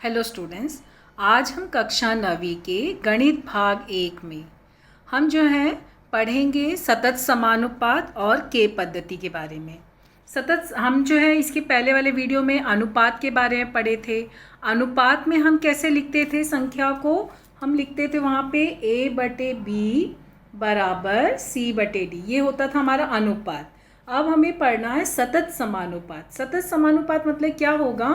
Hello students, आज हम कक्षा 9वीं के गणित भाग 1 में हम जो है पढ़ेंगे सतत समानुपात और के पद्धति के बारे में। सतत हम जो है इसके पहले वाले वीडियो में अनुपात के बारे में पढ़े थे। अनुपात में हम कैसे लिखते थे संख्या को, हम लिखते थे वहाँ पे A/B बराबर C/D, ये होता था हमारा अनुपात। अब हमें पढ़ना है सतत समानुपात। सतत समानुपात मतलब क्या होगा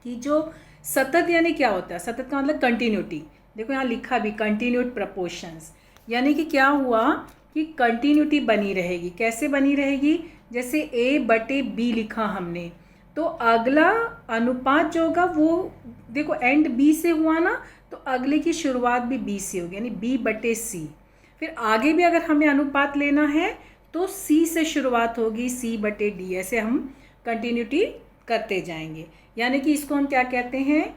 कि जो सतत यानी क्या होता है, सतत का मतलब कंटिन्यूटी। देखो यहाँ लिखा भी कंटिन्यूट प्रपोर्शंस, यानी कि क्या हुआ कि कंटिन्यूटी बनी रहेगी। कैसे बनी रहेगी, जैसे A/B लिखा हमने, तो अगला अनुपात जो होगा वो देखो एंड B से हुआ ना, तो अगले की शुरुआत भी B से होगी, यानी B/C। फिर आगे भी अगर हमें अनुपात लेना है तो C से शुरुआत होगी, C/D। ऐसे हम कंटिन्यूटी करते जाएंगे, यानी कि इसको हम क्या कहते हैं,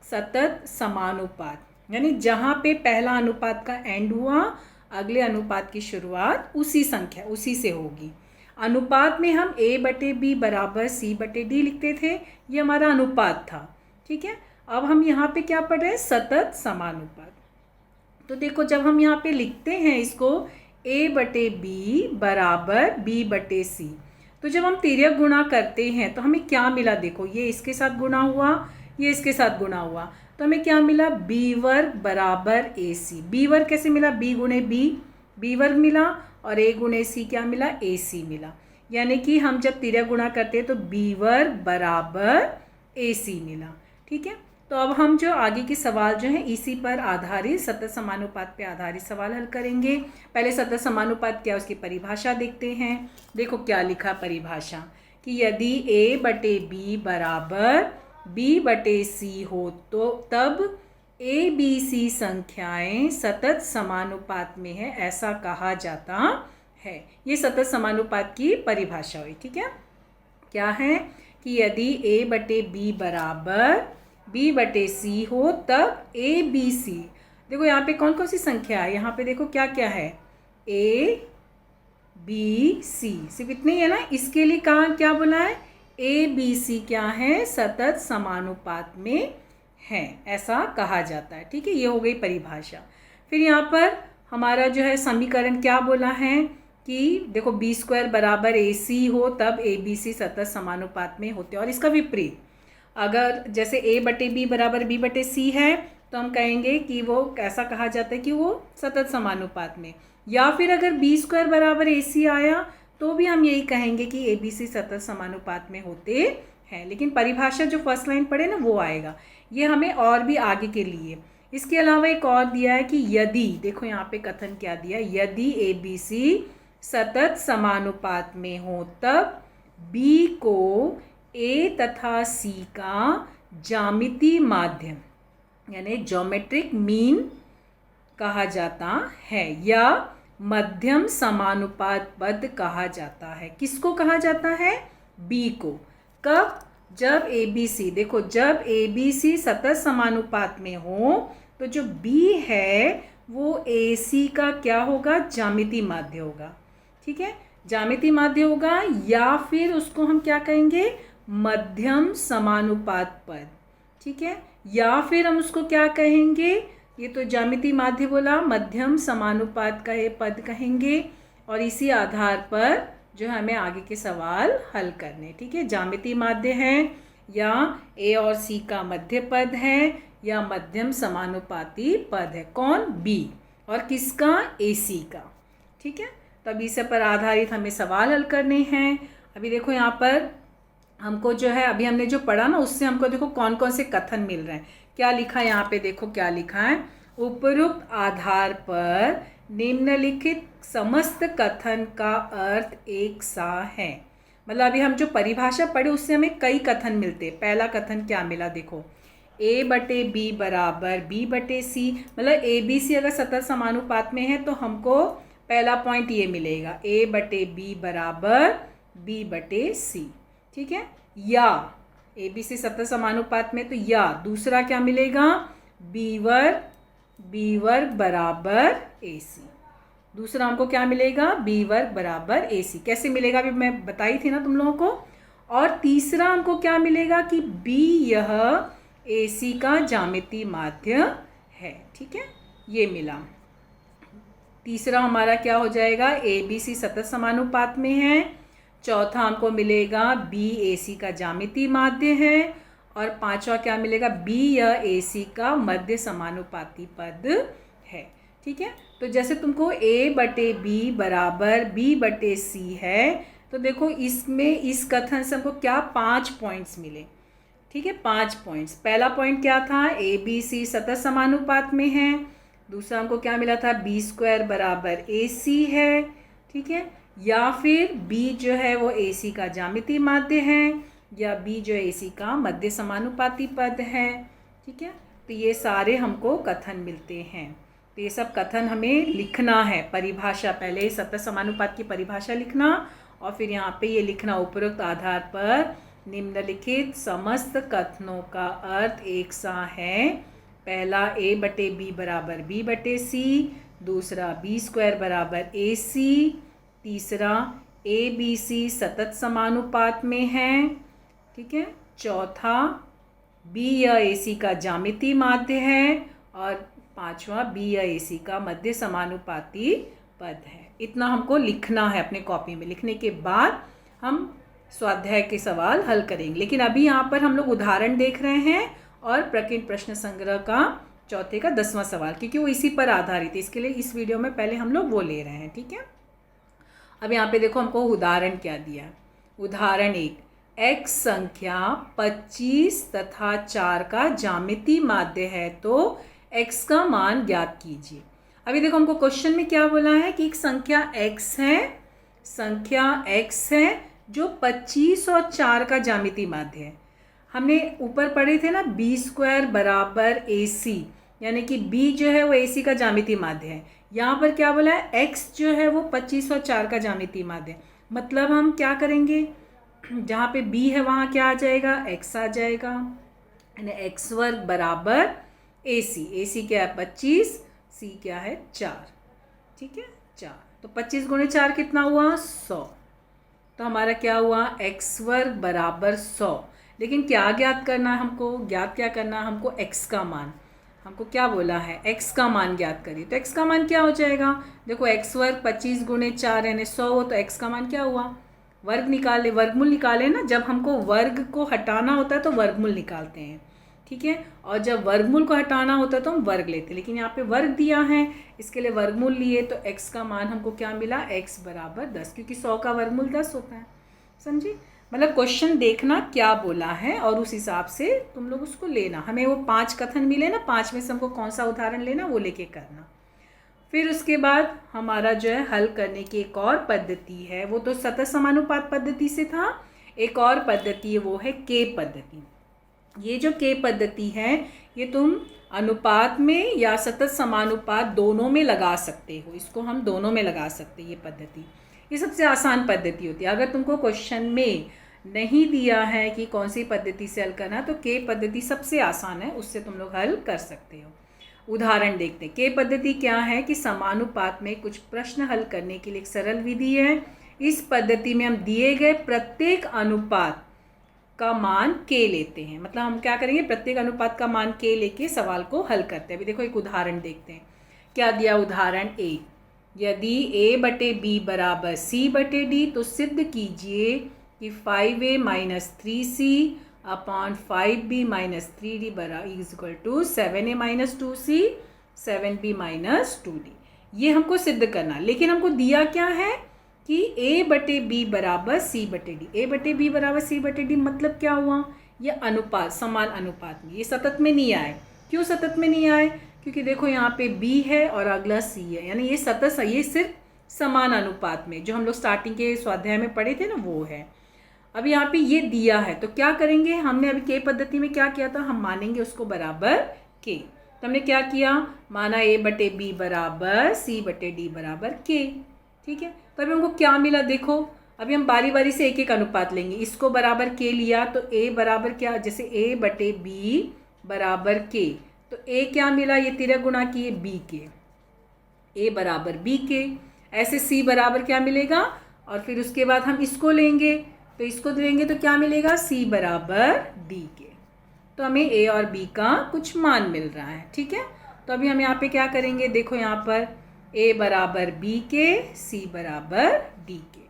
सतत समानुपात। यानी जहाँ पे पहला अनुपात का एंड हुआ, अगले अनुपात की शुरुआत उसी संख्या उसी से होगी। अनुपात में हम A/B बराबर C/D लिखते थे, ये हमारा अनुपात था। ठीक है, अब हम यहाँ पे क्या पढ़ रहे हैं, सतत समानुपात। तो देखो जब हम यहाँ पे लिखते हैं इसको A/B बराबर B/C, तो जब हम तिर्यक गुणा करते हैं तो हमें क्या मिला, देखो ये इसके साथ गुणा हुआ, ये इसके साथ गुणा हुआ, तो हमें क्या मिला, B वर्ग बराबर AC। B वर्ग कैसे मिला, B गुणे B वर्ग मिला, और A गुणे C क्या मिला, AC मिला। यानी कि हम जब तिर्यक गुणा करते हैं तो B वर्ग बराबर AC मिला। ठीक है, तो अब हम जो आगे के सवाल जो हैं इसी पर आधारित सतत समानुपात पे आधारित सवाल हल करेंगे। पहले सतत समानुपात क्या है उसकी परिभाषा देखते हैं। देखो क्या लिखा परिभाषा, कि यदि A/B बराबर B/C हो तो तब ABC संख्याएं सतत समानुपात में है, ऐसा कहा जाता है। ये सतत समानुपात की परिभाषा हुई। ठीक है, क्या है कि यदि A/B बराबर B/C हो तब ABC, देखो यहाँ पे कौन कौन सी संख्या है, यहाँ पे देखो क्या क्या है, ABC, सिर्फ इतनी है ना। इसके लिए कहा क्या बोला है, ABC क्या है, सतत समानुपात में है, ऐसा कहा जाता है। ठीक है, ये हो गई परिभाषा। फिर यहाँ पर हमारा जो है समीकरण क्या बोला है कि देखो B² बराबर AC हो तब ABC सतत समानुपात में होते हैं। और इसका विपरीत, अगर जैसे A/B बराबर B/C है तो हम कहेंगे कि वो ऐसा कहा जाता है कि वो सतत समानुपात में। या फिर अगर B² बराबर AC आया तो भी हम यही कहेंगे कि ABC सतत समानुपात में होते हैं। लेकिन परिभाषा जो फर्स्ट लाइन पढ़े ना वो आएगा, ये हमें और भी आगे के लिए। इसके अलावा एक और दिया है कि यदि, देखो यहाँ पे कथन क्या दिया, यदि ABC सतत समानुपात में हो तब B को A तथा C का ज्यामितीय माध्यम यानी ज्योमेट्रिक मीन कहा जाता है, या मध्यम समानुपात पद कहा जाता है। किसको कहा जाता है, B को। कब, जब ABC, देखो जब ABC सतत समानुपात में हो तो जो B है वो AC का क्या होगा, ज्यामितीय माध्य होगा। ठीक है, ज्यामितीय माध्य होगा, या फिर उसको हम क्या कहेंगे, मध्यम समानुपात पद। ठीक है, या फिर हम उसको क्या कहेंगे, ये तो ज्यामितीय माध्य बोला, मध्यम समानुपात का ये पद कहेंगे। और इसी आधार पर जो हमें आगे के सवाल हल करने। ठीक है, ज्यामितीय माध्य है, या A और C का मध्य पद है, या मध्यम समानुपाती पद है। कौन, B, और किसका, AC का। ठीक है, तो अभी इस पर आधारित हमें सवाल हल करने हैं। अभी देखो यहाँ पर हमको जो है, अभी हमने जो पढ़ा ना उससे हमको देखो कौन कौन से कथन मिल रहे हैं। क्या लिखा है यहाँ पे, देखो क्या लिखा है, उपरोक्त आधार पर निम्नलिखित समस्त कथन का अर्थ एक सा है। मतलब अभी हम जो परिभाषा पढ़े उससे हमें कई कथन मिलते हैं। पहला कथन क्या मिला, देखो A/B बराबर B/C, मतलब ABC अगर सतत समानुपात में है तो हमको पहला पॉइंट ये मिलेगा, A/B बराबर B/C। ठीक है, या ABC सतत समानुपात में तो या दूसरा क्या मिलेगा, B वर्ग बराबर AC। दूसरा हमको क्या मिलेगा, B वर्ग बराबर AC। कैसे मिलेगा अभी मैं बताई थी ना तुम लोगों को। और तीसरा हमको क्या मिलेगा कि B यह AC का ज्यामितीय माध्य है। ठीक है, ये मिला। तीसरा हमारा क्या हो जाएगा, ABC सतत समानुपात में है। चौथा हमको मिलेगा BAC का ज्यामितीय माध्य है। और पांचवा क्या मिलेगा, B या AC का मध्य समानुपाती पद है। ठीक है, तो जैसे तुमको A/B बराबर B/C है, तो देखो इसमें इस कथन से हमको क्या 5 पॉइंट्स मिले। ठीक है, 5 पॉइंट्स। पहला पॉइंट क्या था, ABC सतत समानुपात में है। दूसरा हमको क्या मिला था, B² बराबर AC है। ठीक है, या फिर B जो है वो AC का ज्यामितीय माध्य है, या B जो AC का मध्य समानुपाती पद है। ठीक है, तो ये सारे हमको कथन मिलते हैं। तो ये सब कथन हमें लिखना है। परिभाषा, पहले सतत समानुपात की परिभाषा लिखना और फिर यहाँ पे ये लिखना, उपरोक्त आधार पर निम्नलिखित समस्त कथनों का अर्थ एक सा है। पहला A/B बराबर B/C, दूसरा B² बराबर AC, तीसरा ABC सतत समानुपात में है। ठीक है, चौथा B या AC का ज्यामितीय माध्य है और पांचवा B या AC का मध्य समानुपाती पद है। इतना हमको लिखना है अपने कॉपी में। लिखने के बाद हम स्वाध्याय के सवाल हल करेंगे। लेकिन अभी यहाँ पर हम लोग उदाहरण देख रहे हैं और प्रकीर्ण प्रश्न संग्रह का चौथे का 10वां सवाल, क्योंकि वो इसी पर आधारित है, इसके लिए इस वीडियो में पहले हम लोग वो ले रहे हैं। ठीक है, अब यहाँ पे देखो हमको उदाहरण क्या दिया है। उदाहरण 1, x संख्या 25 तथा 4 का ज्यामितीय माध्य है तो x का मान ज्ञात कीजिए। अभी देखो हमको क्वेश्चन में क्या बोला है कि एक संख्या x है जो 25 और 4 का ज्यामितीय माध्य है। हमने ऊपर पढ़े थे ना, B² बराबर AC, यानी कि B जो है वो AC का ज्यामितीय माध्य है। यहाँ पर क्या बोला है, x जो है वो 25 और 4 का ज्यामितीय माध्य है। मतलब हम क्या करेंगे, जहाँ पे B है वहाँ क्या आ जाएगा, x आ जाएगा, यानी x² बराबर AC। AC क्या है 25, C क्या है 4। ठीक है, 4, तो 25 गुणे 4 कितना हुआ, 100। तो हमारा क्या हुआ, x² बराबर 100। लेकिन क्या ज्ञात करना है हमको, ज्ञात क्या करना है हमको, x का मान। हमको क्या बोला है, x का मान ज्ञात करिए। तो x का मान क्या हो जाएगा, देखो x² 25 गुणे 4 यानी 100 हो, तो x का मान क्या हुआ, वर्ग निकाले, वर्गमूल निकाले ना। जब हमको वर्ग को हटाना होता है तो वर्गमूल निकालते हैं। ठीक है, और जब वर्गमूल को हटाना होता है तो हम वर्ग लेते हैं। लेकिन यहाँ पे वर्ग दिया है, इसके लिए वर्गमूल लिए, तो x का मान हमको क्या मिला, x बराबर 10, क्योंकि 100 का वर्गमूल 10 होता है। समझी, मतलब क्वेश्चन देखना क्या बोला है और उस हिसाब से तुम लोग उसको लेना। हमें वो 5 कथन मिले ना, 5 में से हमको कौन सा उदाहरण लेना वो लेके करना। फिर उसके बाद हमारा जो है हल करने की एक और पद्धति है, वो तो सतत समानुपात पद्धति से था। एक और पद्धति है वो है K पद्धति। ये जो K पद्धति है ये तुम अनुपात में या सतत समानुपात दोनों में लगा सकते हो। इसको हम दोनों में लगा सकते हैं। ये पद्धति, ये सबसे आसान पद्धति होती है। अगर तुमको क्वेश्चन में नहीं दिया है कि कौन सी पद्धति से हल करना, तो K पद्धति सबसे आसान है, उससे तुम लोग हल कर सकते हो। उदाहरण देखते हैं। K पद्धति क्या है कि समानुपात में कुछ प्रश्न हल करने के लिए एक सरल विधि है। इस पद्धति में हम दिए गए प्रत्येक अनुपात का मान K लेते हैं। मतलब हम क्या करेंगे, प्रत्येक अनुपात का मान K लेके सवाल को हल करते हैं। अभी देखो एक उदाहरण देखते हैं। क्या दिया, उदाहरण 1, यदि A/B बराबर C/D तो सिद्ध कीजिए कि 5A minus 3C upon 5B minus 3D बराबर equal to 7A minus 2C 7B minus 2D। ये हमको सिद्ध करना। लेकिन हमको दिया क्या है कि A/B बराबर C/D। A/B बराबर C/D मतलब क्या हुआ, ये अनुपात, समान अनुपात में। ये सतत में नहीं आए। क्यों सतत में नहीं आए, क्योंकि देखो यहाँ पे B है और अगला C है, यानी ये सतत, ये सिर्फ समान अनुपात में, जो हम लोग स्टार्टिंग के स्वाध्याय में पढ़े थे ना, वो है। अब यहाँ पे ये दिया है तो क्या करेंगे, हमने अभी K पद्धति में क्या किया था, हम मानेंगे उसको बराबर K। तो हमने क्या किया, माना A/B बराबर C/D बराबर K। ठीक है, तो अभी हमको क्या मिला, देखो अभी हम बारी बारी से एक एक अनुपात लेंगे। इसको बराबर K लिया तो A बराबर क्या, जैसे A/B बराबर K, तो A क्या मिला, ये 13 गुणा किए B के, A बराबर B के। ऐसे C बराबर क्या मिलेगा, और फिर उसके बाद हम इसको लेंगे, तो इसको लेंगे तो क्या मिलेगा, C बराबर D के। तो हमें ए और बी का कुछ मान मिल रहा है, ठीक है। तो अभी हम यहाँ पे क्या करेंगे, देखो यहाँ पर ए बराबर बी के, सी बराबर डी के,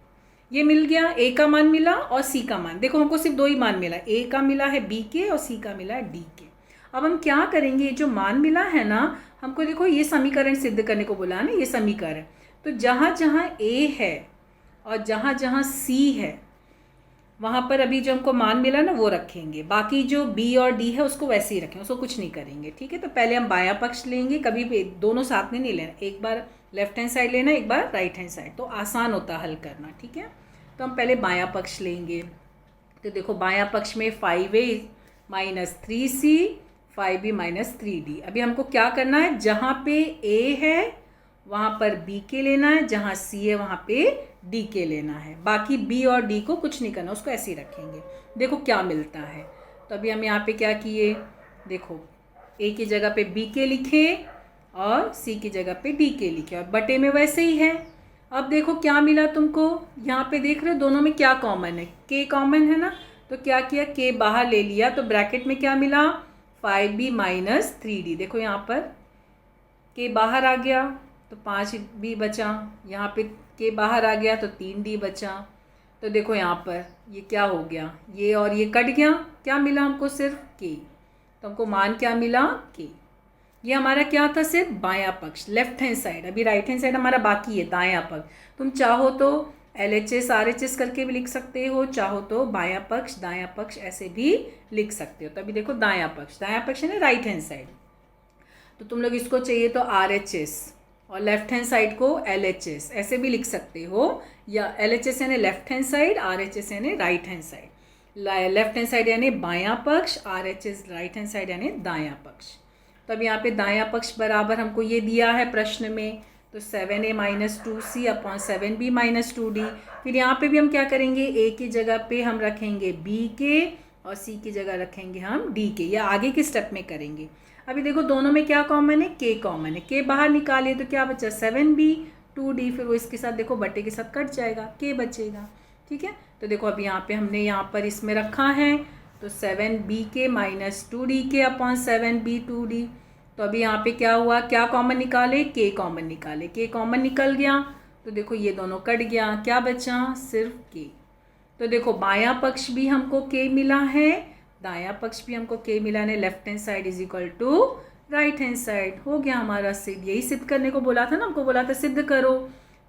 ये मिल गया। ए का मान मिला और सी का मान, देखो हमको सिर्फ दो ही मान मिला, ए का मिला है बी के और सी का मिला है डी के। अब हम क्या करेंगे, ये जो मान मिला है ना, हमको देखो ये समीकरण सिद्ध करने को बोला ना, ये समीकरण, तो जहाँ जहाँ ए है और जहाँ जहाँ सी है वहाँ पर अभी जो हमको मान मिला ना वो रखेंगे, बाकी जो बी और डी है उसको वैसे ही रखें, उसको कुछ नहीं करेंगे, ठीक है। तो पहले हम बायां पक्ष लेंगे, कभी भी दोनों साथ में नहीं लेना, एक बार लेफ्ट हैंड साइड लेना, एक बार राइट हैंड साइड, तो आसान होता है हल करना, ठीक है। तो हम पहले बायां पक्ष लेंगे, तो देखो बायां पक्ष में 5a minus 3c 5b minus 3d। अभी हमको क्या करना है, जहाँ पे a है वहाँ पर b के लेना है, जहाँ c है वहाँ पे d के लेना है, बाकी b और d को कुछ नहीं करना, उसको ऐसे ही रखेंगे। देखो क्या मिलता है, तो अभी हम यहाँ पे क्या किए, देखो a की जगह पे b के लिखे और c की जगह पे d के लिखे, और बटे में वैसे ही है। अब देखो क्या मिला तुमको, यहाँ पे देख रहे हो दोनों में क्या कॉमन है, k कॉमन है ना, तो क्या किया, k बाहर ले लिया, तो ब्रैकेट में क्या मिला 5b माइनस 3d। देखो यहाँ पर k बाहर आ गया तो 5b बचा, यहाँ पे k बाहर आ गया तो 3d बचा। तो देखो यहाँ पर ये क्या हो गया, ये और ये कट गया, क्या मिला हमको, सिर्फ k। तो हमको मान क्या मिला, k। ये हमारा क्या था, सिर्फ बायां पक्ष, लेफ्ट हैंड साइड। अभी राइट हैंड साइड हमारा बाकी है, दायां पक्ष। तुम चाहो तो LHS RHS करके भी लिख सकते हो, चाहो तो बायां पक्ष दायां पक्ष ऐसे भी लिख सकते हो। तो अभी देखो दायां पक्ष है ना राइट हैंड साइड, तो तुम लोग इसको चाहिए तो RHS और लेफ्ट हैंड साइड को LHS ऐसे भी लिख सकते हो, या LHS यानी लेफ्ट हैंड साइड, RHS यानी right hand side. Left hand side यानी बायां पक्ष, RHS राइट हैंड साइड यानी दायां पक्ष। तो अब यहाँ पे दायां पक्ष बराबर हमको ये दिया है प्रश्न में, तो 7a minus 2c upon 7b minus 2d। फिर यहाँ पे भी हम क्या करेंगे, a की जगह पे हम रखेंगे b के और c की जगह रखेंगे हम d के, या आगे के स्टेप में करेंगे। अभी देखो दोनों में क्या कॉमन है, k कॉमन है, k बाहर निकालिए तो क्या बचा 7b 2d, फिर वो इसके साथ देखो बटे के साथ कट जाएगा, k बचेगा, ठीक है। तो देखो अभी यहाँ पे हमने यहाँ पर इसमें रखा है, तो 7b के माइनस 2d के अपॉन 7b 2d। तो अभी यहाँ पे क्या हुआ, क्या कॉमन निकाले, k कॉमन निकाले, k कॉमन निकल गया, तो देखो ये दोनों कट गया, क्या बचा, सिर्फ k। तो देखो बायां पक्ष भी हमको k मिला है, दायां पक्ष भी हमको k मिला है, left hand side is equal to right hand side. हो गया हमारा सिद्ध, यही सिद्ध करने को बोला था ना, हमको बोला था सिद्ध करो।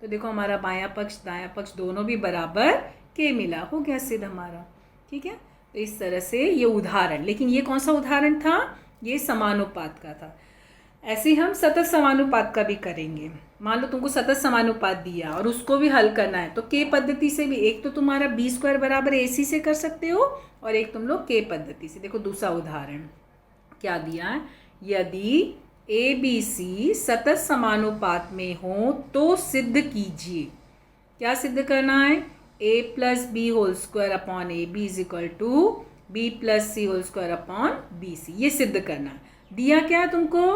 तो देखो हमारा बायां पक्ष दायां पक्ष दोनों भी बराबर k मिला, हो गया सिद्ध हमारा, ठीक है। तो इस तरह से ये उदाहरण, लेकिन ये कौन सा उदाहरण था, ये समानुपात का था। ऐसे हम सतत समानुपात का भी करेंगे। मान लो तुमको सतत समानुपात दिया और उसको भी हल करना है, तो k पद्धति से भी, एक तो तुम्हारा b² बराबर ac से कर सकते हो और एक तुम लोग k पद्धति से। देखो दूसरा उदाहरण क्या दिया है, यदि ABC सतत समानुपात में हो तो सिद्ध कीजिए। क्या सिद्ध करना है, a plus b whole square upon a b is equal to b plus C whole square upon B c, ये सिद्ध करना है। दिया क्या है तुमको,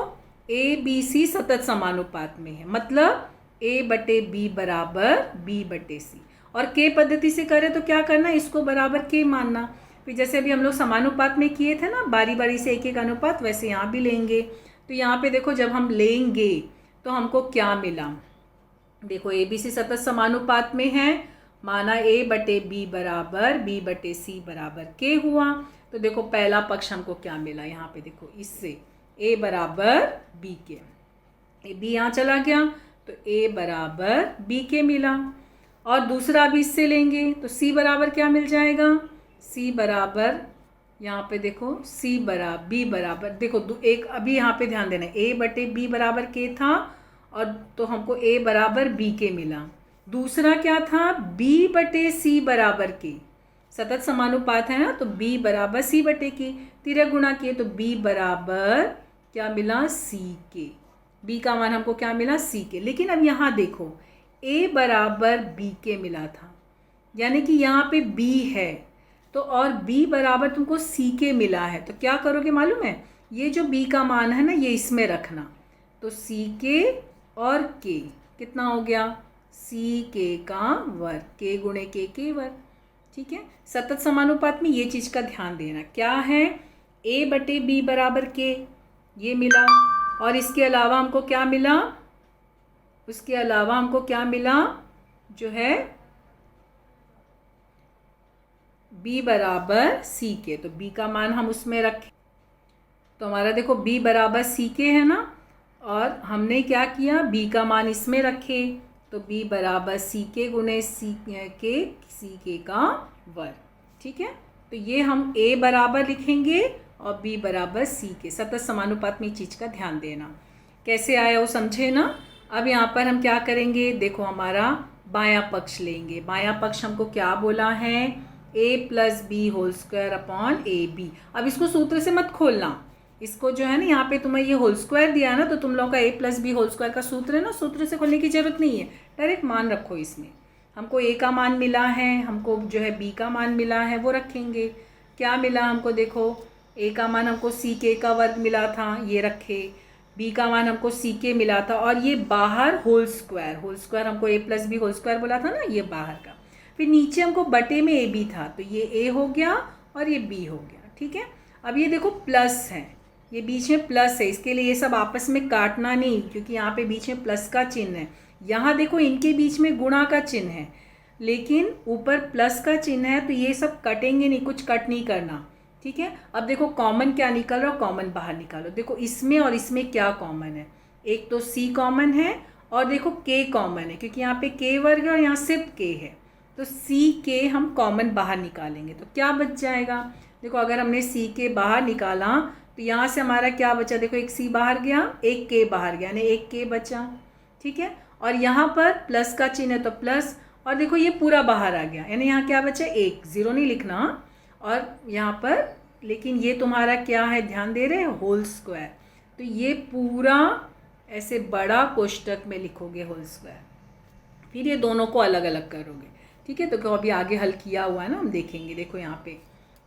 ABC सतत समानुपात में है, मतलब a बटे b बराबर b बटे c। और k पद्धति से करें तो क्या करना, इसको बराबर k मानना। फिर जैसे अभी हम लोग समानुपात में किए थे ना, बारी बारी से एक एक अनुपात, वैसे यहाँ भी लेंगे। तो यहाँ पे देखो जब हम लेंगे तो हमको क्या मिला, देखो ABC सतत समानुपात में है, माना a बटे b बराबर b बटे c बराबर k हुआ। तो देखो पहला पक्ष हमको क्या मिला, यहाँ पे देखो इससे a बराबर b के, b यहाँ चला गया तो a बराबर b के मिला। और दूसरा भी इससे लेंगे तो c बराबर क्या मिल जाएगा, c बराबर यहाँ पे देखो c बराबर b बराबर, देखो एक अभी यहाँ पे ध्यान देना, a बटे b बराबर k था और तो हमको a बराबर b के मिला। दूसरा क्या था, b बटे c बराबर k, सतत समानुपात है ना, तो b बराबर c बटे k, तिर्यक गुणा किए तो b बराबर क्या मिला, c के, b का मान हमको क्या मिला, c के। लेकिन अब यहाँ देखो a बराबर b के मिला था, यानी कि यहाँ पे b है तो, और b बराबर तुमको c के मिला है, तो क्या करोगे मालूम है, ये जो b का मान है ना ये इसमें रखना, तो c के और k कितना हो गया, c के का वर्ग, k गुणे k के वर्ग, ठीक है। सतत समानुपात में ये चीज़ का ध्यान देना, क्या है, a बटे b बराबर k, ये मिला। और इसके अलावा हमको क्या मिला, उसके अलावा हमको क्या मिला, जो है b बराबर c के। तो b का मान हम उसमें रखें, तो हमारा देखो b बराबर c के है ना, और हमने क्या किया, b का मान इसमें रखे, तो b बराबर c के गुने c के का वर्ग। ठीक है, तो ये हम a बराबर लिखेंगे और b बराबर c के। सतत समानुपात में चीज़ का ध्यान देना। कैसे आया वो समझे ना। अब यहाँ पर हम क्या करेंगे, देखो हमारा बायां पक्ष लेंगे। बायां पक्ष हमको क्या बोला है, a plus b whole square upon a b. अब इसको सूत्र से मत खोलना, इसको जो है ना, यहाँ पे तुम्हें ये होल स्क्वायर दिया है ना, तो तुम लोग का a plus b whole square का सूत्र है ना, सूत्र से खोलने की जरूरत नहीं है, डायरेक्ट मान रखो। इसमें हमको a का मान मिला है, हमको जो है b का मान मिला है, वो रखेंगे। क्या मिला हमको, देखो a का मान हमको c के का वर्ग मिला था, ये रखे। b का मान हमको c के मिला था, और ये बाहर होल स्क्वायर हमको a plus b whole square बोला था ना, ये बाहर का। फिर नीचे हमको बटे में ए बी था, तो ये a हो गया और ये b हो गया। ठीक है, अब ये देखो प्लस है, ये बीच में प्लस है, इसके लिए ये सब आपस में काटना नहीं, क्योंकि यहाँ पे बीच में प्लस का चिन्ह है। यहाँ देखो इनके बीच में गुणा का चिन्ह है, लेकिन ऊपर प्लस का चिन्ह है, तो ये सब कटेंगे नहीं, कुछ कट नहीं करना। ठीक है, अब देखो कॉमन क्या निकल रहा है, कॉमन बाहर निकालो। देखो इसमें और इसमें क्या कॉमन है, एक तो c कॉमन है और देखो k कॉमन है, क्योंकि यहाँ पे k वर्ग है और यहाँ सिर्फ k है, तो c k हम कॉमन बाहर निकालेंगे तो क्या बच जाएगा। देखो अगर हमने c k बाहर निकाला तो यहाँ से हमारा क्या बचा, देखो एक c बाहर गया, एक k बाहर गया, यानी एक k बचा। ठीक है, और यहाँ पर प्लस का चिन्ह है तो प्लस, और देखो ये पूरा बाहर आ गया, यानी यहाँ क्या बचा, एक, ज़ीरो नहीं लिखना। और यहाँ पर लेकिन ये तुम्हारा क्या है, ध्यान दे रहे हैं, होल स्क्वायर, तो ये पूरा ऐसे बड़ा कोष्टक में लिखोगे होल स्क्वायर, फिर ये दोनों को अलग अलग करोगे। ठीक है, तो अभी आगे हल किया हुआ है ना, हम देखेंगे। देखो यहाँ पे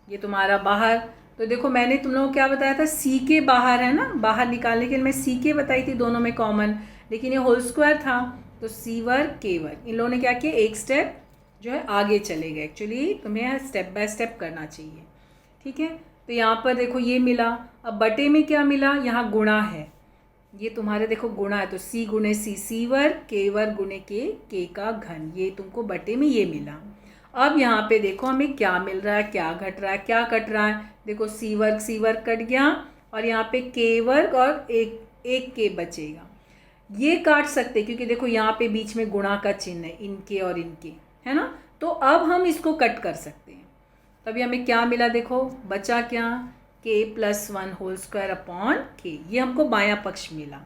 ये तुम्हारा बाहर, तो देखो मैंने तुम लोगों को क्या बताया था, सी के बाहर है ना, बाहर निकालने के लिए मैं सी के बताई थी, दोनों में कॉमन, लेकिन ये होल स्क्वायर था, तो सी वर्ग के वर्ग। इन लोगों ने क्या किया, एक स्टेप जो है आगे चले गए। एक्चुअली तुम्हें स्टेप बाय स्टेप करना चाहिए। ठीक है, तो यहाँ पर देखो ये मिला। अब बटे में क्या मिला, यहाँ गुणा है, ये तुम्हारे देखो गुणा है, तो c गुणे सी वर्ग, k वर्ग गुणे k का घन, ये तुमको बटे में ये मिला। अब यहाँ पे देखो हमें क्या मिल रहा है, क्या घट रहा है, क्या कट रहा है, देखो सी वर्ग कट गया, और यहाँ पे k वर्ग और एक k बचेगा। ये काट सकते क्योंकि देखो यहाँ पे बीच में गुणा का चिन्ह है, इनके और इनके, है ना, तो अब हम इसको कट कर सकते हैं। तभी हमें क्या मिला, देखो बचा क्या, k plus 1 whole square upon k, ये हमको बायां पक्ष मिला।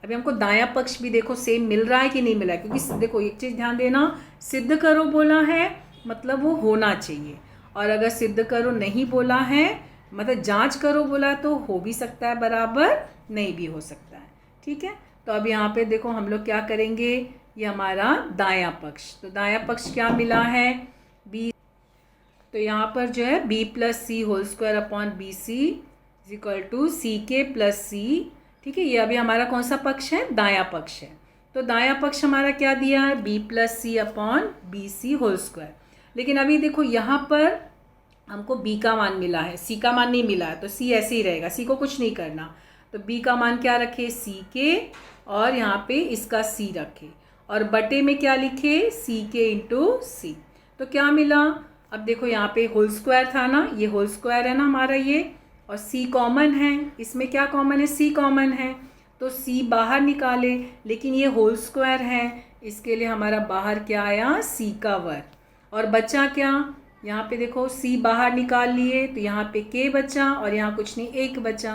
अभी हमको दायां पक्ष भी देखो सेम मिल रहा है कि नहीं मिला, क्योंकि देखो एक चीज़ ध्यान देना, सिद्ध करो बोला है मतलब वो होना चाहिए, और अगर सिद्ध करो नहीं बोला है मतलब जांच करो बोला तो हो भी सकता है बराबर, नहीं भी हो सकता है। ठीक है, तो अब यहाँ पे देखो हम लोग क्या करेंगे, ये हमारा दायां पक्ष, तो दायां पक्ष क्या मिला है, b, तो यहाँ पर जो है b plus C whole square upon B C is equal to C के प्लस सी। ठीक है, ये अभी हमारा कौन सा पक्ष है, दायां पक्ष है, तो दायां पक्ष हमारा क्या दिया है, b plus C upon B C whole square. लेकिन अभी देखो यहाँ पर हमको b का मान मिला है, c का मान नहीं मिला है, तो c ऐसे ही रहेगा, c को कुछ नहीं करना, तो b का मान क्या रखे, c के, और यहाँ पे इसका c रखे, और बटे में क्या लिखे, c के इंटू सी, तो क्या मिला। अब देखो यहाँ पे होल स्क्वायर था ना, ये होल स्क्वायर है ना हमारा ये, और c कॉमन है, इसमें क्या कॉमन है, c कॉमन है, तो c बाहर निकाले, लेकिन ये होल स्क्वायर है, इसके लिए हमारा बाहर क्या आया, c का वर्ग, और बचा क्या, यहाँ पे देखो c बाहर निकाल लिए, तो यहाँ पे k बचा, और यहाँ कुछ नहीं, एक बचा,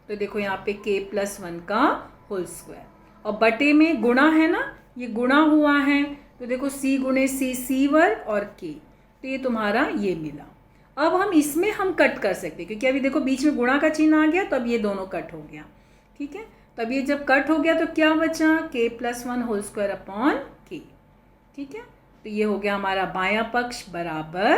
तो देखो यहाँ पे k प्लस 1 का होल स्क्वायर, और बटे में गुणा है ना, ये गुणा हुआ है, तो देखो c गुणे सी वर्ग और k, तो ये तुम्हारा ये मिला। अब हम इसमें हम कट कर सकते हैं, क्योंकि अभी देखो बीच में गुणा का चिन्ह आ गया, तो अब ये दोनों कट हो गया। ठीक है, तो अब ये जब कट हो गया तो क्या बचा, k plus 1 whole square upon k। ठीक है, तो ये हो गया हमारा बायां पक्ष बराबर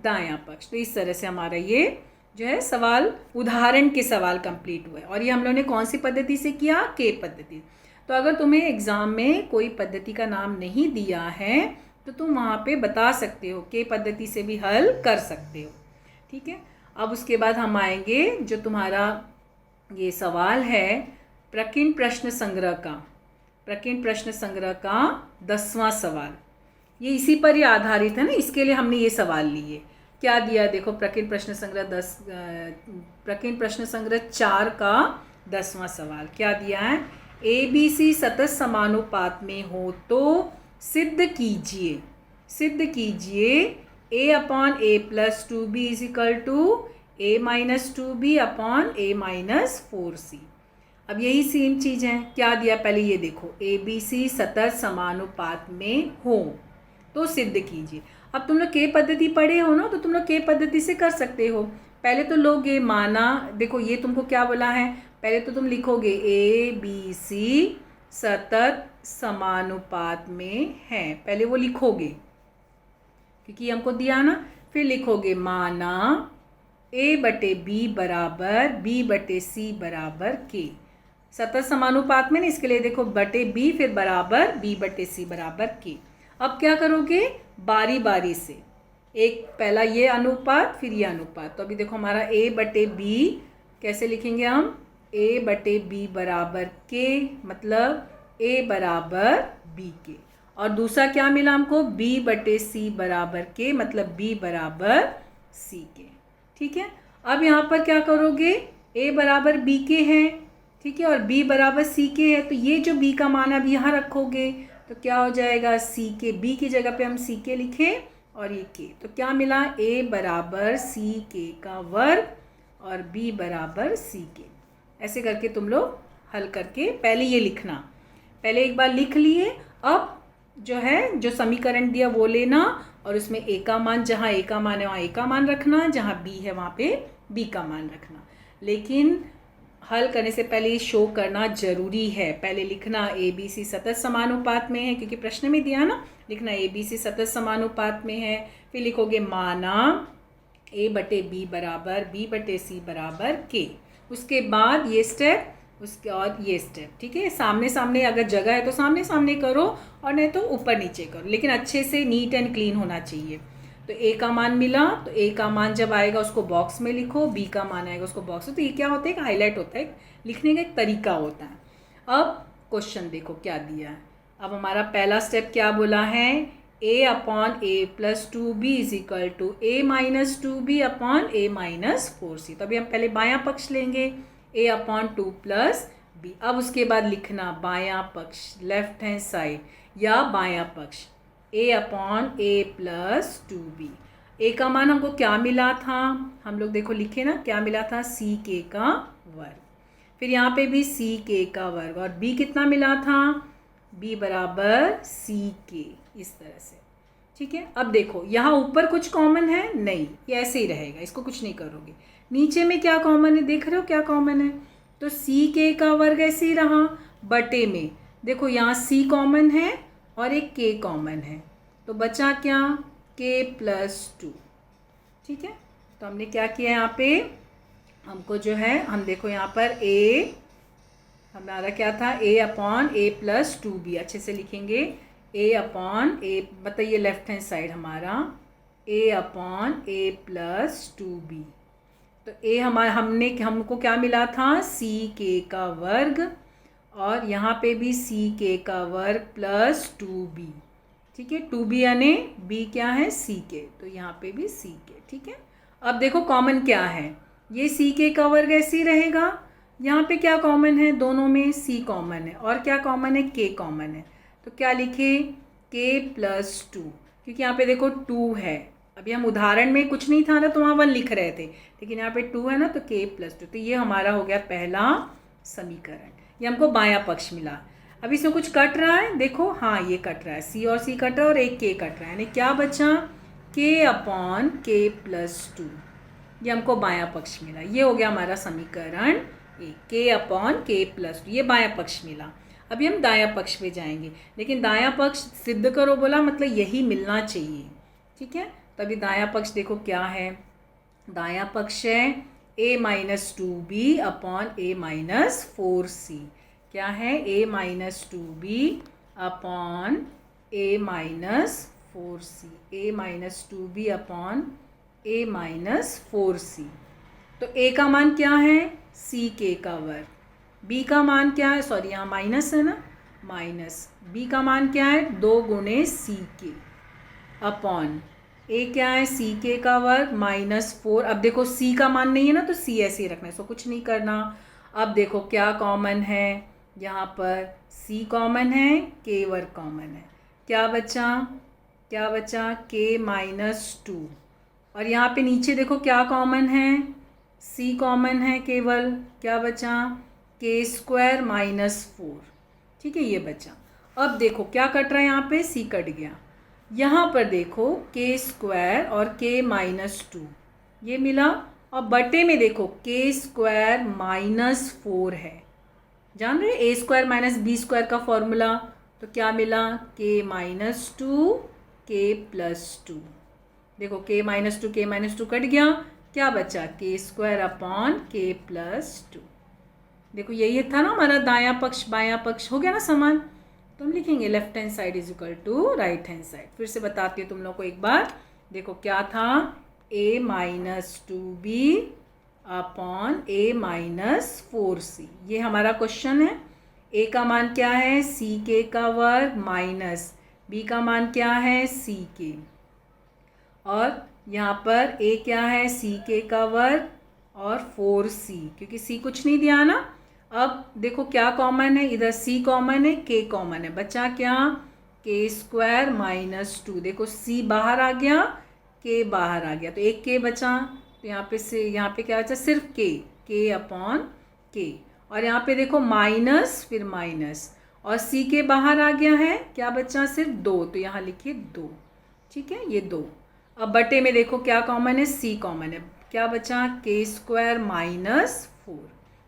दायां पक्ष। तो इस तरह से हमारा ये जो है सवाल, उदाहरण के सवाल कंप्लीट हुए, और ये हम लोगों ने कौन सी पद्धति से किया, k पद्धति। तो अगर तुम्हें एग्ज़ाम में कोई पद्धति का नाम नहीं दिया है तो तुम वहाँ पे बता सकते हो, k पद्धति से भी हल कर सकते हो। ठीक है, अब उसके बाद हम आएंगे जो तुम्हारा ये सवाल है प्रकीर्ण प्रश्न संग्रह का, प्रकीर्ण प्रश्न संग्रह का 10वां सवाल। ये इसी पर ही आधारित है ना, इसके लिए हमने ये सवाल लिए। क्या दिया देखो, प्रकीर्ण प्रश्न संग्रह 10, प्रकीर्ण प्रश्न संग्रह 4 का 10वां सवाल क्या दिया है, ABC सतत समानुपात में हो तो सिद्ध कीजिए, सिद्ध कीजिए A/A+2B is equal to A-2B upon A-4C। अब यही सेम चीज़ है, क्या दिया पहले ये देखो, ABC सतत समानुपात में हो तो सिद्ध कीजिए। अब तुम लोग के पद्धति पढ़े हो ना, तो तुम लोग के पद्धति से कर सकते हो। पहले तो लोग ये माना, देखो ये तुमको क्या बोला है, पहले तो तुम लिखोगे ABC सतत समानुपात में है, पहले वो लिखोगे क्योंकि हमको दिया ना। फिर लिखोगे माना A/B बराबर B/C बराबर K, सतत समानुपात में ना, इसके लिए देखो बटे B फिर बराबर B/C बराबर K। अब क्या करोगे, बारी बारी से, एक पहला ये अनुपात फिर ये अनुपात। तो अभी देखो हमारा A/B कैसे लिखेंगे हम, A/B बराबर K, मतलब A बराबर B के, और दूसरा क्या मिला हमको, B/C बराबर K, मतलब B बराबर C के। ठीक है, अब यहाँ पर क्या करोगे, A बराबर B के है, ठीक है, और B बराबर C के है, तो ये जो B का मान अब यहाँ रखोगे तो क्या हो जाएगा, C के, B की जगह पे हम C के लिखें और ये K, तो क्या मिला, A बराबर C के का वर्ग और B बराबर C के। ऐसे करके तुम लोग हल करके पहले ये लिखना, पहले एक बार लिख लिए। अब जो है जो समीकरण दिया वो लेना और उसमें A का मान, जहाँ A का मान है वहाँ A का मान रखना, जहाँ B है वहाँ पे B का मान रखना। लेकिन हल करने से पहले ये शो करना जरूरी है, पहले लिखना ABC सतत समानुपात में है, क्योंकि प्रश्न में दिया ना, लिखना ABC सतत समानुपात में है। फिर लिखोगे माना A/B बराबर B/C बराबर K, उसके बाद ये स्टेप, उसके और ये स्टेप। ठीक है, सामने सामने अगर जगह है तो सामने सामने करो और नहीं तो ऊपर नीचे करो, लेकिन अच्छे से नीट एंड क्लीन होना चाहिए। तो A का मान मिला, तो A का मान जब आएगा उसको बॉक्स में लिखो, B का मान आएगा उसको बॉक्स में। तो ये क्या होता है, एक हाईलाइट होता है, लिखने का एक तरीका होता है। अब क्वेश्चन देखो क्या दिया है। अब हमारा पहला स्टेप क्या बोला है, A/A+2B is equal to A-2B upon A-4C। तो अभी हम पहले बायां पक्ष लेंगे, A/2 प्लस B। अब उसके बाद लिखना बायां पक्ष, लेफ्ट हैंड साइड, या बायां पक्ष A/A+2B। A का मान हमको क्या मिला था, हम लोग देखो लिखे ना, क्या मिला था, CK का वर्ग। फिर यहाँ पे भी CK का वर्ग, और B कितना मिला था, B बराबर CK, इस तरह से। ठीक है, अब देखो यहाँ ऊपर कुछ कॉमन है नहीं, ये ऐसे ही रहेगा, इसको कुछ नहीं करोगे। नीचे में क्या कॉमन है, देख रहे हो क्या कॉमन है, तो CK का वर्ग ऐसे ही रहा, बटे में देखो यहाँ C कॉमन है और एक K कॉमन है, तो बचा क्या, K+2। ठीक है, तो हमने क्या किया यहाँ पे, हमको जो है, हम देखो यहाँ पर A हमारा क्या था, A/A+2B, अच्छे से लिखेंगे A/A, मतलब ये लेफ्ट हैंड साइड हमारा A/A+2B। तो A हमारा हमको क्या मिला था, CK का वर्ग, और यहाँ पे भी CK का वर्ग प्लस 2B। ठीक है, 2B यानी B क्या है, CK, तो यहाँ पे भी CK। ठीक है, अब देखो कॉमन क्या है, ये CK का वर्ग ऐसे ही रहेगा, यहाँ पे क्या कॉमन है, दोनों में C कॉमन है, और क्या कॉमन है, K कॉमन है, तो क्या लिखे, K+2, क्योंकि यहाँ पे देखो 2 है। अभी हम उदाहरण में कुछ नहीं था ना, तो वहाँ 1 लिख रहे थे, लेकिन यहाँ पे 2 है ना, तो K+2। तो ये हमारा हो गया पहला समीकरण, ये हमको बायां पक्ष मिला। अब इसमें कुछ कट रहा है, देखो हाँ ये कट रहा है, C और C कट रहा है और एक K कट रहा है, यानी क्या बचा, K/K+2, ये हमको बायां पक्ष मिला। ये हो गया हमारा समीकरण K/K+2, ये बायां पक्ष मिला। अभी हम दायां पक्ष पे जाएंगे, लेकिन दायां पक्ष सिद्ध करो बोला, मतलब यही मिलना चाहिए। ठीक है, तो अभी दायां पक्ष देखो क्या है, दायां पक्ष है A-2B अपॉन A-4C। क्या है, A-2B upon A-4C, A-2B upon A-4C। तो a का मान क्या है, सी के का वर्ग। b का मान क्या है, सॉरी यहाँ माइनस है ना, माइनस b का मान क्या है 2 गुणे सी के अपॉन a क्या है सी के का वर्ग -4। अब देखो c का मान नहीं है ना तो c ऐसे ही रखना है, इसको कुछ नहीं करना। अब देखो क्या कॉमन है, यहाँ पर c कॉमन है, k वर्ग कॉमन है, क्या बचा, क्या बचा k -2। और यहाँ पे नीचे देखो क्या कॉमन है, c कॉमन है केवल, क्या बचा k² -4। ठीक है, ये बचा। अब देखो क्या कट रहा है, यहाँ पे c कट गया, यहाँ पर देखो k² और k -2 ये मिला, और बटे में देखो k² -4 है, जान रहे a² - b² का फॉर्मूला, तो क्या मिला k -2 k + 2। देखो k -2 कट गया, क्या बचा k² अपॉन k + 2। देखो यही था ना हमारा दायां पक्ष बायां पक्ष, हो गया ना समान। तो हम लिखेंगे left hand side is equal to right hand side. फिर से बताती हूँ तुम लोग को एक बार, देखो क्या था a - 2b upon a - 4c, ये हमारा क्वेश्चन है। a का मान क्या है c के का वर्ग माइनस b का मान क्या है c के, और यहाँ पर a क्या है c के का वर्ग और 4c, क्योंकि c कुछ नहीं दिया ना। अब देखो क्या कॉमन है, इधर c कॉमन है, k कॉमन है, बचा क्या k² -2। देखो c बाहर आ गया, k बाहर आ गया, तो एक k बचा, तो यहाँ पे से यहाँ पे क्या बचा सिर्फ k अपॉन k, और यहाँ पे देखो माइनस फिर माइनस, और c के बाहर आ गया है, क्या बचा सिर्फ 2, तो यहाँ लिखिए 2। ठीक है, ये 2। अब बटे में देखो क्या कॉमन है, c कॉमन है, क्या बचा k² -4,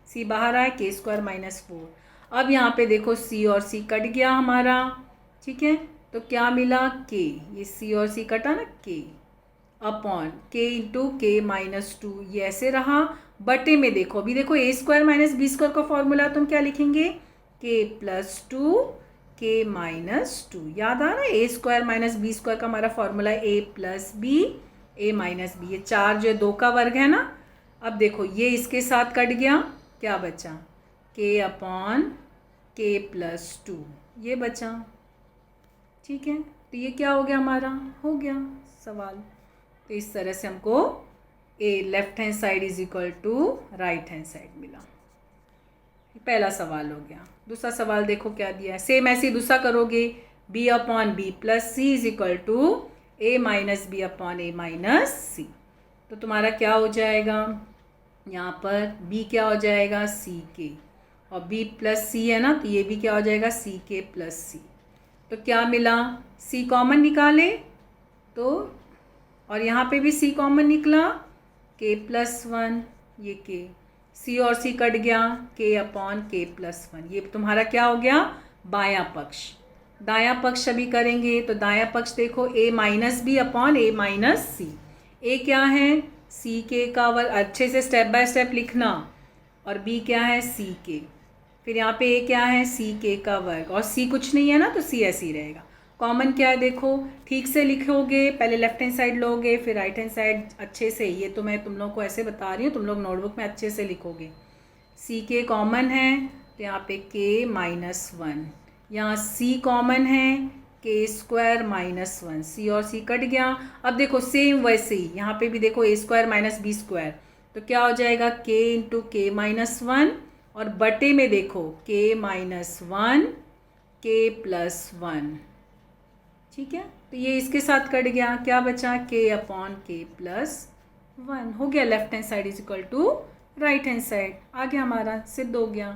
c बाहर आया k² -4। अब यहाँ पे देखो c और c कट गया हमारा, ठीक है, तो क्या मिला k, ये c और c कटा ना, k upon k into k -2, ये ऐसे रहा। बटे में देखो, अभी देखो a² - b² का फॉर्मूला, तुम क्या लिखेंगे k + 2 k -2, याद आ रहा है a² - b² का हमारा formula a + b a - b, ये 4 जो है 2 का वर्ग है ना। अब देखो ये इसके साथ कट गया, क्या बचा k अपॉन k + 2, ये बचा। ठीक है, तो ये क्या हो गया हमारा, हो गया सवाल। तो इस तरह से हमको a left hand side is equal to right hand side मिला। पहला सवाल हो गया। दूसरा सवाल देखो क्या दिया है, सेम ऐसे दूसरा करोगे, b अपॉन b + c is equal to a - b अपॉन a - c। तो तुम्हारा क्या हो जाएगा, यहाँ पर b क्या हो जाएगा c के, और b + c है ना, तो ये भी क्या हो जाएगा c के + c। तो क्या मिला, c कॉमन निकाले तो, और यहाँ पे भी c कॉमन निकला, k + 1, ये k, c और c कट गया, k अपॉन k + 1, ये तुम्हारा क्या हो गया बायां पक्ष। दायां पक्ष अभी करेंगे, तो दायां पक्ष देखो a - b अपॉन a - c। a क्या है c के का वर्ग, अच्छे से स्टेप बाय स्टेप लिखना, और b क्या है c के, फिर यहाँ पे a क्या है c के का वर्ग, और c कुछ नहीं है ना तो c ऐसे ही रहेगा। कॉमन क्या है देखो, ठीक से लिखोगे, पहले लेफ्ट हैंड साइड लोगे फिर राइट हैंड साइड अच्छे से, ये तो मैं तुम लोग को ऐसे बता रही हूँ, तुम लोग नोटबुक में अच्छे से लिखोगे। c के कॉमन है तो यहाँ पे k -1, यहाँ c कॉमन है k² -1, c और c कट गया। अब देखो सेम वैसे ही यहाँ पे भी देखो a² - b², तो क्या हो जाएगा k इंटू k -1, और बटे में देखो k -1 k + 1। ठीक है, तो ये इसके साथ कट गया, क्या बचा k अपॉन k + 1, हो गया left hand side is equal to right hand side, आ गया हमारा, सिद्ध हो गया।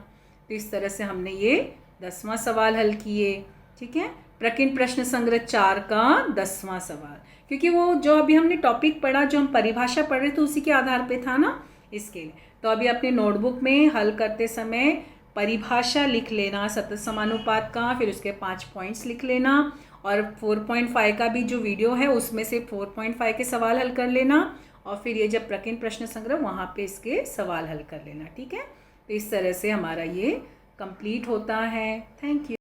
तो इस तरह से हमने ये 10वां सवाल हल किए। ठीक है, प्रकीर्णन प्रश्न संग्रह 4 का 10वां सवाल, क्योंकि वो जो अभी हमने टॉपिक पढ़ा, जो हम परिभाषा पढ़ रहे थे उसी के आधार पे था ना, इसके लिए। तो अभी अपने नोटबुक में हल करते समय परिभाषा लिख लेना सतत समानुपात का, फिर उसके 5 पॉइंट्स लिख लेना, और 4.5 का भी जो वीडियो है उसमें से 4.5 के सवाल हल कर लेना, और फिर ये जब प्रकीर्णन प्रश्न संग्रह वहाँ पे इसके सवाल हल कर लेना। ठीक है, तो इस तरह से हमारा ये कंप्लीट होता है। Thank you.